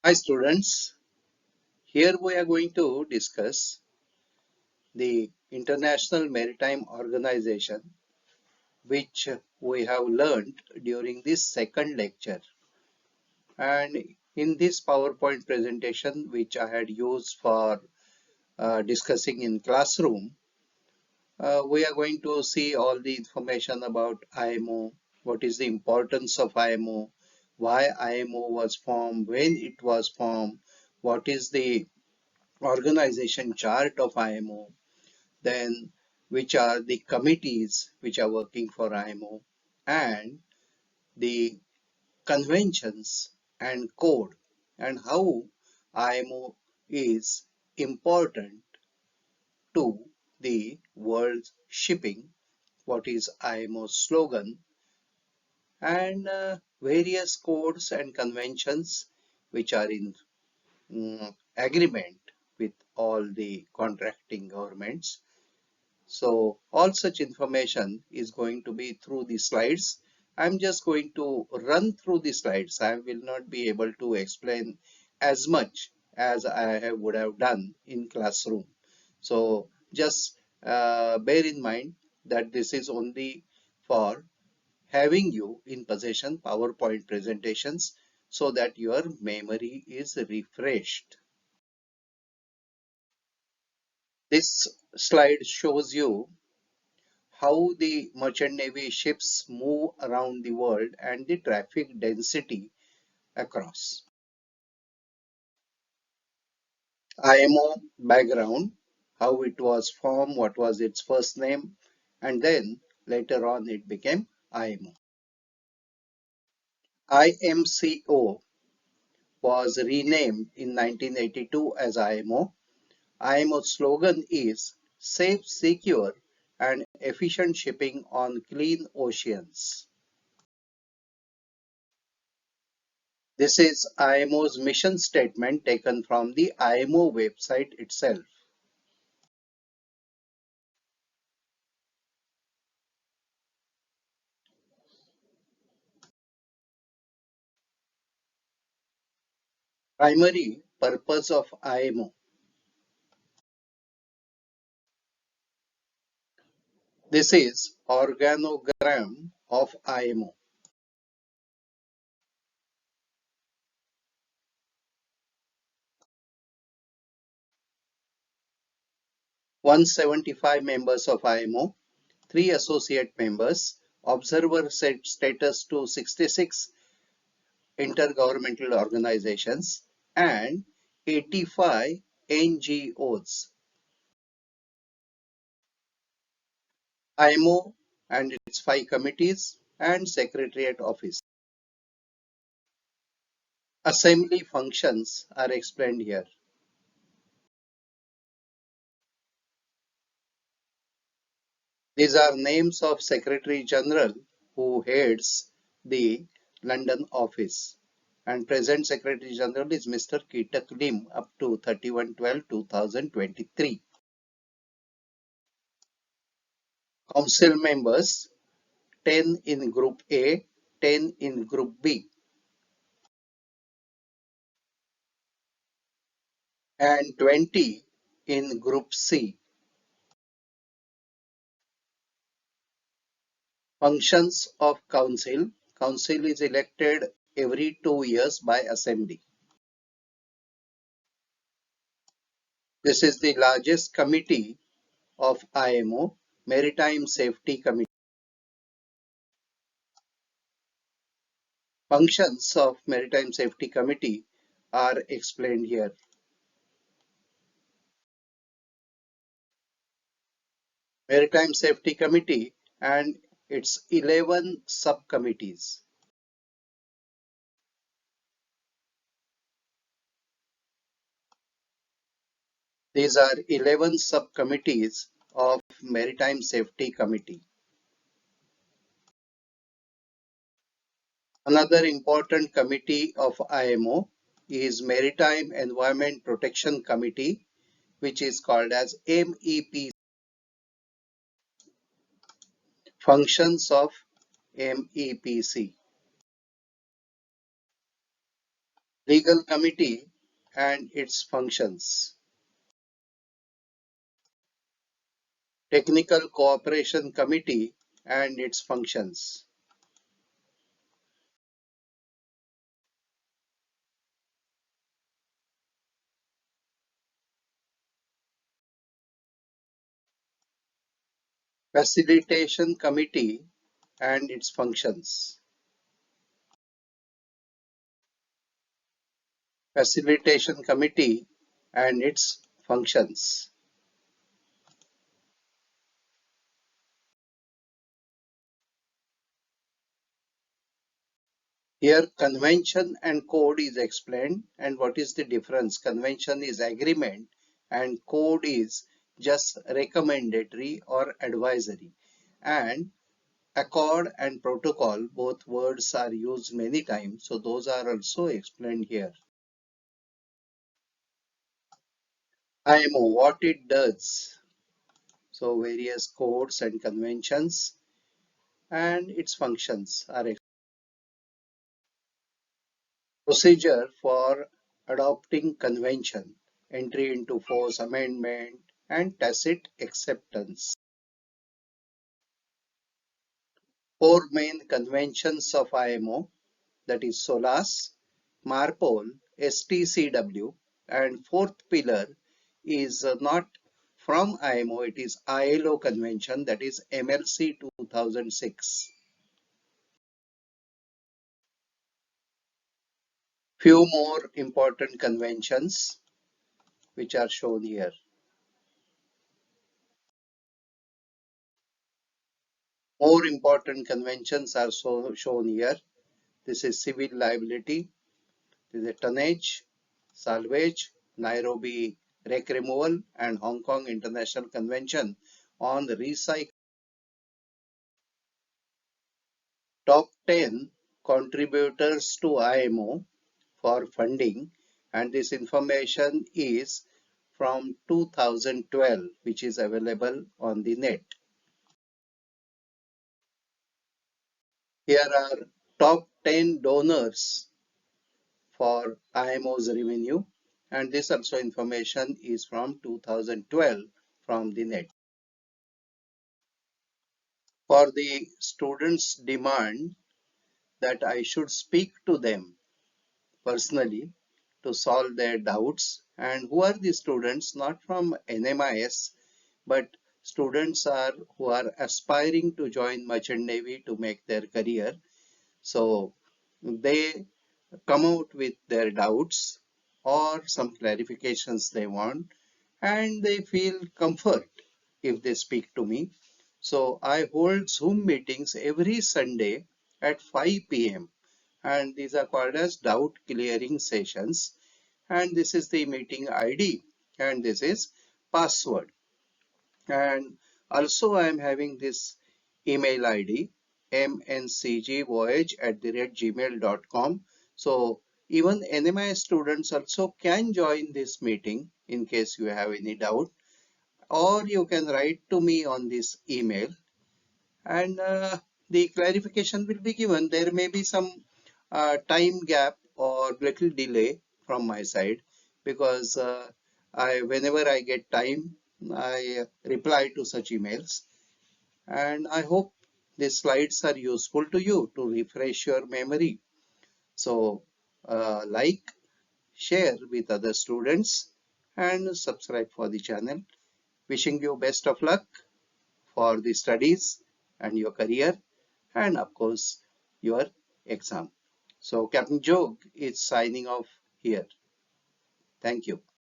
Hi students, here we are going to discuss the International Maritime Organization, which we have learned during this second lecture. And in this PowerPoint presentation, which I had used for discussing in classroom, we are going to see all the information about IMO, what is the importance of IMO, why IMO was formed, when it was formed, what is the organization chart of IMO, then which are the committees which are working for IMO, and the conventions and code, and how IMO is important to the world shipping, what is IMO's slogan, and various codes and conventions which are in agreement with all the contracting governments. So all such information is going to be through the slides. I'm just going to run through the slides. I will not be able to explain as much as would have done in classroom. So just bear in mind that this is only for having you in possession PowerPoint presentations so that your memory is refreshed. This slide shows you how the merchant navy ships move around the world and the traffic density across. IMO background, how it was formed, what was its first name, and then later on it became IMO. IMCO was renamed in 1982 as IMO. IMO's slogan is safe, secure, and efficient shipping on clean oceans. This is IMO's mission statement taken from the IMO website itself. Primary purpose of IMO. This is organogram of IMO. One 75 members of IMO, 3 associate members, observer set status to 66 intergovernmental organizations, and 85 NGOs. IMO and its 5 committees and Secretariat Office. Assembly functions are explained here. These are names of Secretary General who heads the London office. And present Secretary General is Mr. Kitak Lim up to 31/12/2023. Council members 10 in Group A, 10 in Group B, and 20 in Group C. Functions of Council. Council is elected every 2 years by Assembly. This is the largest committee of IMO, Maritime Safety Committee. Functions of Maritime Safety Committee are explained here. Maritime Safety Committee and its 11 subcommittees. These are 11 subcommittees of Maritime Safety Committee. Another important committee of IMO is Maritime Environment Protection Committee, which is called as MEP. Functions of MEPC. Legal Committee and its functions, Technical Cooperation Committee and its functions, Facilitation Committee and its functions, Facilitation Committee and its functions. Here convention and code is explained, and what is the difference? Convention is agreement and code is just recommendatory or advisory. And accord and protocol, both words are used many times, so those are also explained here. IMO, what it does. So various codes and conventions and its functions are procedure for adopting convention, entry into force amendment, and tacit acceptance. Four main conventions of IMO, that is SOLAS, MARPOL, STCW, and fourth pillar is not from IMO, it is ILO convention, that is MLC 2006. Few more important conventions which are shown here. More important conventions are shown here. This is civil liability, this is tonnage, salvage, Nairobi wreck removal, and Hong Kong International Convention on recycling. Top 10 contributors to IMO for funding, and this information is from 2012, which is available on the net. Here are top 10 donors for IMO's revenue, and this also information is from 2012 from the net. For the students' demand that I should speak to them personally to solve their doubts, and who are the students? Not from NMIS, but students are who are aspiring to join merchant navy to make their career. So they come out with their doubts or some clarifications they want, and they feel comfort if they speak to me. So I hold Zoom meetings every Sunday at 5 p.m. and these are called as doubt clearing sessions. And this is the meeting ID and this is password. And also I am having this email ID mncgvoyage@gmail.com. So even NMI students also can join this meeting in case you have any doubt, or you can write to me on this email and the clarification will be given. There may be some time gap or little delay from my side because whenever I get time, I reply to such emails. And I hope these slides are useful to you to refresh your memory. So like, share with other students and subscribe for the channel. Wishing you best of luck for the studies and your career and of course your exam. So Captain Jog is signing off here. Thank you.